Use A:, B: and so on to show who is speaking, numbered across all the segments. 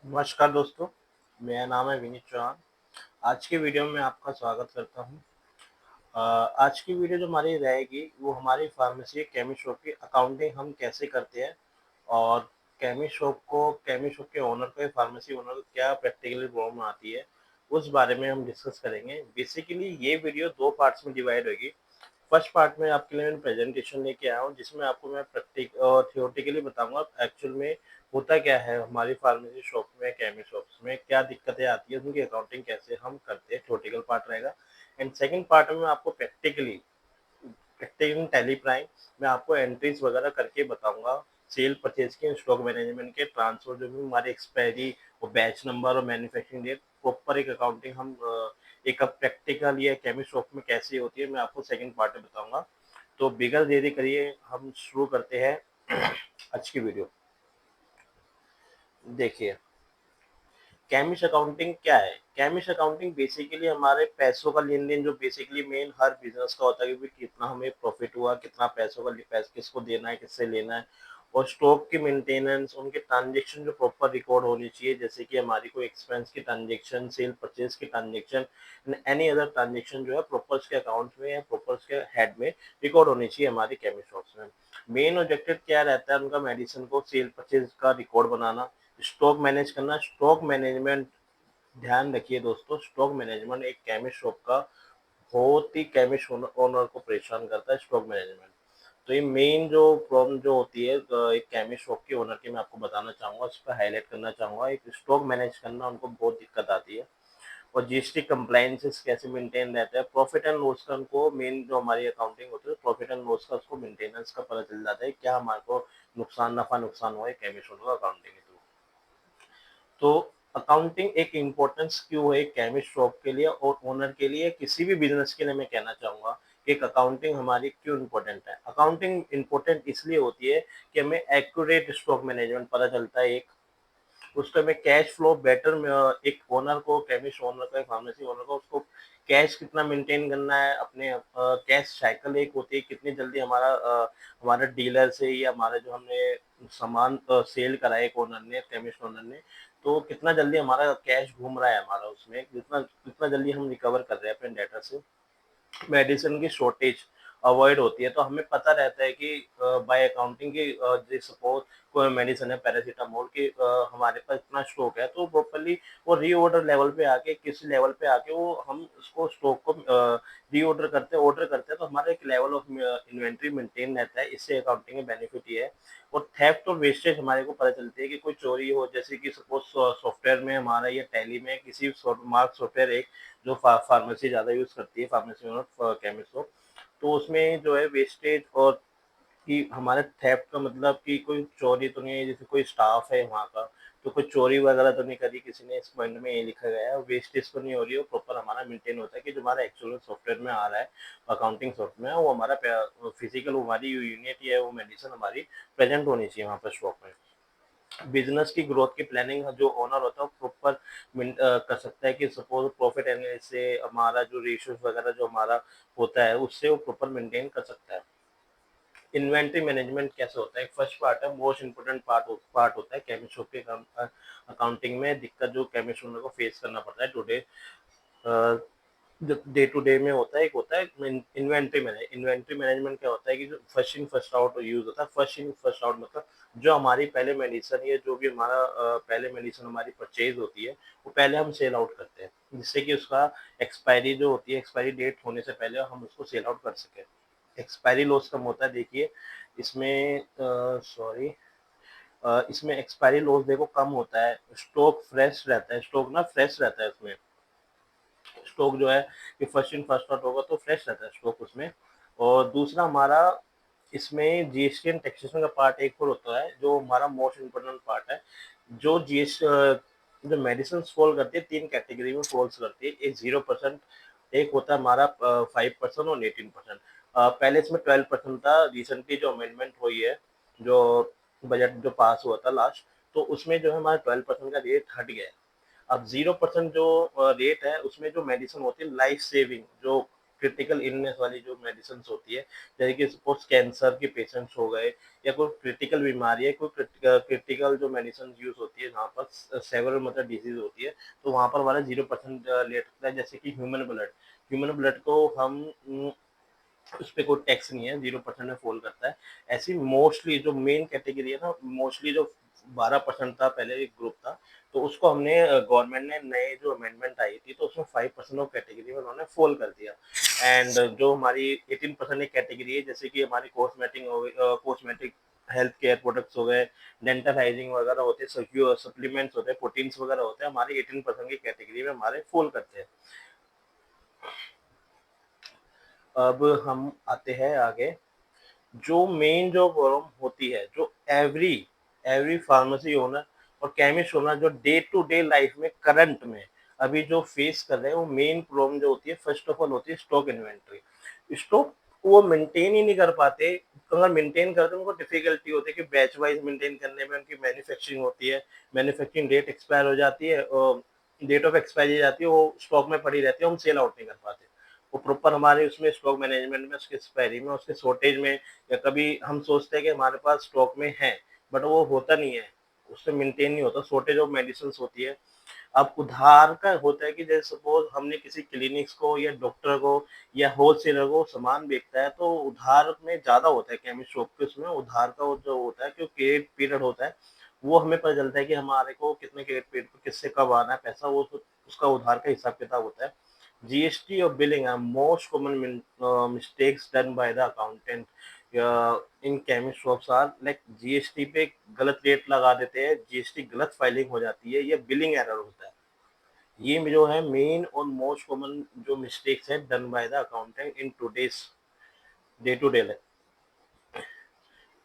A: नमस्कार दोस्तों, मेरा नाम है विनीत चौहान। आज की वीडियो में आपका स्वागत करता हूँ। आज की वीडियो जो हमारी रहेगी वो हमारी फार्मेसी केमिस्ट शॉप की अकाउंटिंग हम कैसे करते हैं और केमिस्ट शॉप के ओनर को या फार्मेसी ओनर को क्या प्रैक्टिकली प्रॉब्लम आती है, उस बारे में हम डिस्कस करेंगे। बेसिकली ये वीडियो 2 पार्ट्स में डिवाइड होगी। फर्स्ट पार्ट में आपके लिए मैं प्रेजेंटेशन लेके आया हूँ जिसमें आपको मैं थियोरेटिकली बताऊंगा एक्चुअल में होता क्या है हमारी फार्मेसी शॉप में केमिस्ट शॉप्स में क्या दिक्कतें आती है, उनकी अकाउंटिंग कैसे हम करते हैं, थियोरेटिकल पार्ट रहेगा। एंड सेकंड पार्ट में आपको प्रैक्टिकली टैली प्राइम मैं आपको एंट्रीज वगैरह करके बताऊंगा, सेल परचेज के, स्टॉक मैनेजमेंट के, ट्रांसफर जो भी हमारे एक्सपायरी और बैच नंबर और मैन्युफैक्चरिंग डेट, प्रॉपर एक अकाउंटिंग हम एक प्रैक्टिकल या केमिस्ट शॉप में कैसे होती है मैं आपको सेकंड पार्ट में बताऊंगा। तो बिगर देरी करिए, हम शुरू करते हैं आज की वीडियो। देखिए, कैमिश अकाउंटिंग क्या है? कैमिश अकाउंटिंग बेसिकली हमारे पैसों का लेन देन जो बेसिकली मेन हर बिजनेस का होता है कि कितना हमें प्रॉफिट हुआ, कितना पैसों का पैसा किसको देना है, किससे लेना है, और स्टॉक की मेंटेनेंस, उनके ट्रांजेक्शन जो प्रॉपर रिकॉर्ड होनी चाहिए, जैसे कि हमारी कोई एक्सपेंस की ट्रांजेक्शन, सेल परचेज की ट्रांजेक्शन, एनी अदर ट्रांजेक्शन जो है प्रॉपर के अकाउंट में या प्रॉपर के हेड में रिकॉर्ड होनी चाहिए हमारी केमिस्ट शॉप्स में। मेन ऑब्जेक्टिव क्या रहता है उनका? मेडिसिन को सेल परचेज का रिकॉर्ड बनाना, स्टॉक मैनेज करना। स्टॉक मैनेजमेंट, ध्यान रखिए दोस्तों, स्टॉक मैनेजमेंट एक केमिस्ट शॉप का बहुत ही केमिस्ट ओनर को परेशान करता है स्टॉक मैनेजमेंट। तो ये मेन जो प्रॉब्लम जो होती है एक केमिस्ट शॉप के ओनर की मैं आपको बताना चाहूंगा, उस पर हाईलाइट करना चाहूंगा। एक स्टॉक मैनेज करना उनको बहुत दिक्कत आती है, और जीएसटी कंप्लायंसेस कैसे मेंटेन रहता है, प्रॉफिट एंड लॉस का उनको मेन जो हमारी अकाउंटिंग होती है प्रॉफिट एंड लॉस का उसको मेंटेनेंस का पता चल जाता है, क्या हमारे को नुकसान नफा नुकसान हुआ है केमिस्ट ओनर अकाउंटिंग के थ्रू। तो अकाउंटिंग एक इम्पोर्टेंस क्यों है केमिस्ट शॉप के लिए और ओनर के लिए, किसी भी बिजनेस के लिए मैं कहना चाहूंगा कि एक अकाउंटिंग हमारी क्यों इम्पोर्टेंट है। अकाउंटिंग इम्पोर्टेंट इसलिए होती है कि हमें एक्यूरेट स्टॉक मैनेजमेंट पता चलता है, एक उसका में कैश फ्लो बेटर में, एक ओनर को, केमिस्ट ओनर का, फार्मेसी ओनर को, उसको कैश कितना मेंटेन करना है अपने, कैश साइकिल एक होती है कितनी जल्दी हमारा डीलर से या हमारा जो हमने सामान सेल करा है एक ओनर ने, केमिस्ट ओनर ने, तो कितना जल्दी हमारा कैश घूम रहा है हमारा उसमें, कितना कितना जल्दी हम रिकवर कर रहे हैं अपने डेटा से। मेडिसिन की शॉर्टेज अवॉइड होती है, तो हमें पता रहता है कि बाय अकाउंटिंग की सपोज कोई मेडिसिन है पैरासीटामोल की, हमारे पास इतना स्टॉक है, तो प्रॉपरली वो रीऑर्डर लेवल पे आके, किसी लेवल पे आके वो हम उसको स्टॉक को रीऑर्डर ऑर्डर करते हैं, तो हमारा एक लेवल ऑफ इन्वेंट्री मेंटेन रहता है। इससे अकाउंटिंग में बेनिफिट ये है। और थेफ्ट और वेस्टेज हमारे को पता चलती है कि कोई चोरी हो, जैसे कि सपोज सॉफ्टवेयर में हमारा या टैली में किसी मार्क सॉफ्टवेयर एक जो फार्मेसी ज़्यादा यूज़ करती है, फार्मेसी और केमिस्ट हो, तो उसमें जो है वेस्टेज और कि हमारे थेफ्ट का मतलब कि कोई चोरी तो नहीं है, जैसे कोई स्टाफ है वहाँ का, तो कोई चोरी वगैरह तो नहीं करी किसी ने, इस पॉइंट में ये लिखा गया है। वेस्टेज तो नहीं हो रही है, प्रॉपर हमारा मेंटेन होता है कि जो हमारा एक्चुअल सॉफ्टवेयर में आ रहा है, अकाउंटिंग सॉफ्टवेयर में, वो हमारा फिजिकल हमारी यूनिट या वो मेडिसिन हमारी प्रेजेंट होनी चाहिए वहाँ पर शॉप में। बिजनेस की ग्रोथ की प्लानिंग जो ओनर होता है वो प्रॉपर कर सकता है कि सपोज प्रॉफिट एनालिसिस से हमारा जो रेशियोज वगैरह जो हमारा होता है उससे वो प्रॉपर मेंटेन कर सकता है। इन्वेंट्री मैनेजमेंट कैसे होता है? फर्स्ट पार्ट है, मोस्ट इम्पोर्टेंट पार्ट होता है केमिस्ट्री के अकाउंटिंग में। दिक्कत जो केमिस्ट्री को फेस करना पड़ता है टुडे, डे टू डे में होता है, एक होता है इन्वेंट्री मैनेजमेंट। क्या होता है कि जो first in first out use होता है, फर्स्ट इन फर्स्ट आउट मतलब जो हमारी पहले मेडिसिन या जो भी हमारा पहले मेडिसिन हमारी परचेज होती है वो पहले हम सेल आउट करते हैं, जिससे कि उसका एक्सपायरी जो होती है, एक्सपायरी डेट होने से पहले हम उसको सेल आउट कर सकें। एक्सपायरी लॉस कम होता है, देखिए इसमें सॉरी इसमें एक्सपायरी लॉस देखो कम होता है, स्टॉक फ्रेश रहता है, स्टॉक ना फ्रेश रहता है उसमें। स्टॉक जो है कि फर्स्ट इन फर्स्ट आउट होगा तो फ्रेश रहता है स्टॉक उसमें। और दूसरा हमारा इसमें जीएसटी एंड टैक्सेशन का पार्ट एक और होता है जो हमारा मोस्ट इम्पोर्टेंट पार्ट है। जो जीएस जो मेडिसिन फॉल करती है, 3 कैटेगरी में फॉल्स करती है। एक 0%, एक होता है हमारा 5% और 18%। पहले इसमें 12% था, रिसेंटली जो अमेंडमेंट हुई है, जो बजट जो पास हुआ था लास्ट, तो उसमें जो है हमारा 12% का रेट हट गया है। अब 0% जो रेट है उसमें जो मेडिसिन होती है लाइफ सेविंग, जो क्रिटिकल इलनेस वाली जो मेडिसिन होती है, जैसे कि सपोज कैंसर के पेशेंट्स हो गए या कोई क्रिटिकल बीमारी है, कोई क्रिटिकल जो मेडिसिन यूज होती है जहाँ पर सेवरल मतलब डिजीज होती है, तो वहाँ पर हमारा 0% रेट होता है। जैसे कि ह्यूमन ब्लड को हम उस पे कोई टैक्स नहीं है, 0% में फॉल करता है। ऐसी मोस्टली जो मेन कैटेगरी है ना, मोस्टली जो 12% था पहले एक ग्रुप था, तो उसको हमने गवर्नमेंट ने नए जो अमेंडमेंट आई थी तो उसमें 5% ऑफ कैटेगरी में उन्होंने फॉल कर दिया। एंड जो हमारी 18% एक कैटेगरी है, जैसे कि हमारी कॉस्मेटिक हो गई, कॉस्मेटिक हेल्थ केयर प्रोडक्ट्स हो गए, डेंटल हाइजीन वगैरह होते हैं, सप्लीमेंट्स होते हैं, प्रोटीन्स वगैरह होते हैं, हमारे 18% की कैटेगरी में हमारे फॉल करते हैं। अब हम आते हैं आगे, जो मेन जो प्रॉब्लम होती है, जो एवरी एवरी फार्मेसी ओनर और केमिस्ट ओनर जो डे टू डे लाइफ में करंट में अभी जो फेस कर रहे हैं, वो मेन प्रॉब्लम जो होती है फर्स्ट ऑफ ऑल होती है स्टॉक इन्वेंट्री। स्टॉक वो मेंटेन ही नहीं कर पाते। अगर मेंटेन करते हैं उनको डिफिकल्टी होती है कि बैच वाइज मेंटेन करने में उनकी मैन्युफैक्चरिंग होती है, मैन्युफैक्चरिंग डेट एक्सपायर हो जाती है और डेट ऑफ एक्सपायरी जाती है, वो स्टॉक में पड़ी रहती है, हम सेल आउट नहीं कर पाते। वो प्रॉपर हमारे उसमें स्टॉक मैनेजमेंट में, उसके एक्सपायरी में, उसके शॉर्टेज में, या कभी हम सोचते हैं कि हमारे पास स्टॉक में है बट वो होता नहीं है, उससे मेंटेन नहीं होता, शॉर्टेज ऑफ मेडिसिन होती है। अब उधार का होता है कि जैसे सपोज हमने किसी क्लिनिक्स को या डॉक्टर को या होलसेलर को सामान बेचता है, तो उधार में ज्यादा होता है केमिस्ट शॉप के, उसमें उधार का वो जो होता है, क्योंकि क्रेडिट पीरियड होता है, वो हमें पता चलता है कि हमारे को कितने क्रेडिट पीरियड पर किससे कब आना है पैसा, वो उसका उधार का हिसाब किताब होता है। GST or billing are most common mistakes done by the accountant in chemist shops are like GST पे गलत रेट लगा देते हैं, GST गलत फाइलिंग हो जाती है, ये बिलिंग एरर होता है। ये जो है मेन और मोस्ट कॉमन जो मिस्टेक्स है done by the accountant in today's day to day life.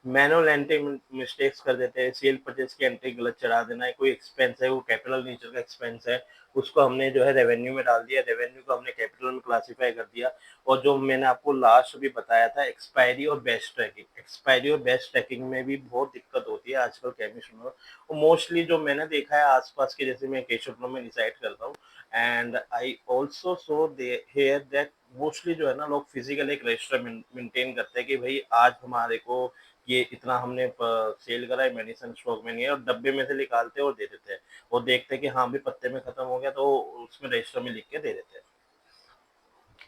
A: Manual entry mistakes कर देते हैं, सेल परचेज की एंट्री गलत चढ़ा देना है, कोई एक्सपेंस है वो कैपिटल नेचर का एक्सपेंस है, उसको हमने जो है रेवेन्यू में डाल दिया, रेवेन्यू को हमने कैपिटल में क्लासिफाई कर दिया। और जो मैंने आपको लास्ट भी बताया था, एक्सपायरी और बेस्ट ट्रैकिंग, एक्सपायरी और बेस्ट ट्रैकिंग में भी बहुत दिक्कत होती है आजकल केमिस्ट में। और मोस्टली जो मैंने देखा है आसपास के, जैसे मैं केशवपुर में रिसाइड करता हूँ, and I also so here that mostly जो है ना, लोग फिजिकल एक रजिस्टर मेंटेन करते हैं कि भाई आज हमारे को ये इतना हमने सेल करा है, मेडिसिन स्टॉक में नहीं है, और डब्बे में से निकालते हैं और दे देते हैं, और देखते हैं कि हाँ भी पत्ते में खत्म हो गया तो उसमें रजिस्टर में लिख के दे देते हैं।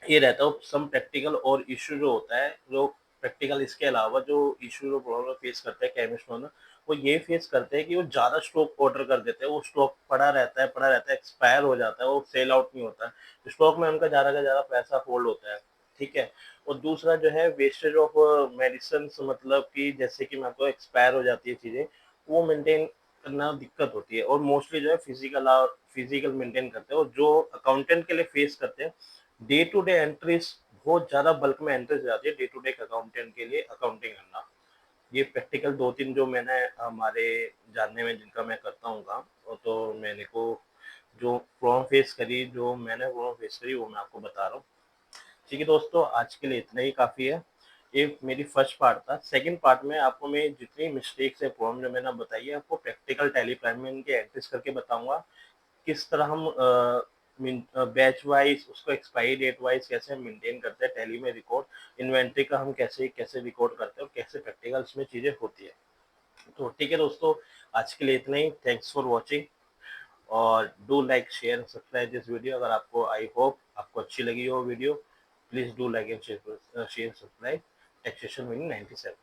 A: ये रहता है सम प्रैक्टिकल और इश्यू जो होता है, जो प्रैक्टिकल इसके अलावा जो इश्यू जो प्रॉब्लम फेस करते हैं केमिस्ट में, वो ये फेस करते हैं कि वो ज़्यादा स्टॉक ऑर्डर कर देते हैं, वो स्टॉक पड़ा रहता है, एक्सपायर हो जाता है, वो सेल आउट नहीं होता है, स्टॉक में उनका ज़्यादा का ज़्यादा पैसा होल्ड होता है। ठीक है। और दूसरा जो है वेस्टेज ऑफ मेडिसिन, मतलब कि जैसे कि मैं आपको एक्सपायर हो जाती है चीज़ें, वो मेंटेन करना दिक्कत होती है, और मोस्टली जो है फिजिकल मेंटेन करते हैं, और जो अकाउंटेंट के लिए फेस करते हैं डे टू डे एंट्रीज, बहुत ज्यादा बल्क में एंट्रीज जाती है डे टू डे अकाउंटेंट के लिए अकाउंटिंग करना। ये प्रैक्टिकल दो तीन जो मैंने हमारे जानने में जिनका मैं करता हूँ काम, वो तो मैंने को जो प्रॉब्लम फेस करी, जो मैंने प्रॉब्लम फेस करी, वो मैं आपको बता रहा हूँ। ठीक है दोस्तों, आज के लिए इतना ही काफ़ी है। ये मेरी फर्स्ट पार्ट था। सेकंड पार्ट में आपको मैं जितनी मिस्टेक्स है, प्रॉब्लम जो मैंने बताई है, आपको प्रैक्टिकल टैली प्राइम में इनके एंट्रीज करके बताऊंगा, किस तरह हम बैच वाइज उसको एक्सपायरी डेट वाइज कैसे हम मेंटेन करते हैं टैली में रिकॉर्ड, इन्वेंट्री का हम कैसे कैसे रिकॉर्ड करते हैं, और कैसे प्रैक्टिकल्स में चीज़ें होती है। तो ठीक है दोस्तों, आज के लिए इतना ही। थैंक्स फॉर वॉचिंग, और do like share subscribe this video. अगर आपको, आई होप आपको अच्छी लगी हो video, please do like and share subscribe taxation win 97।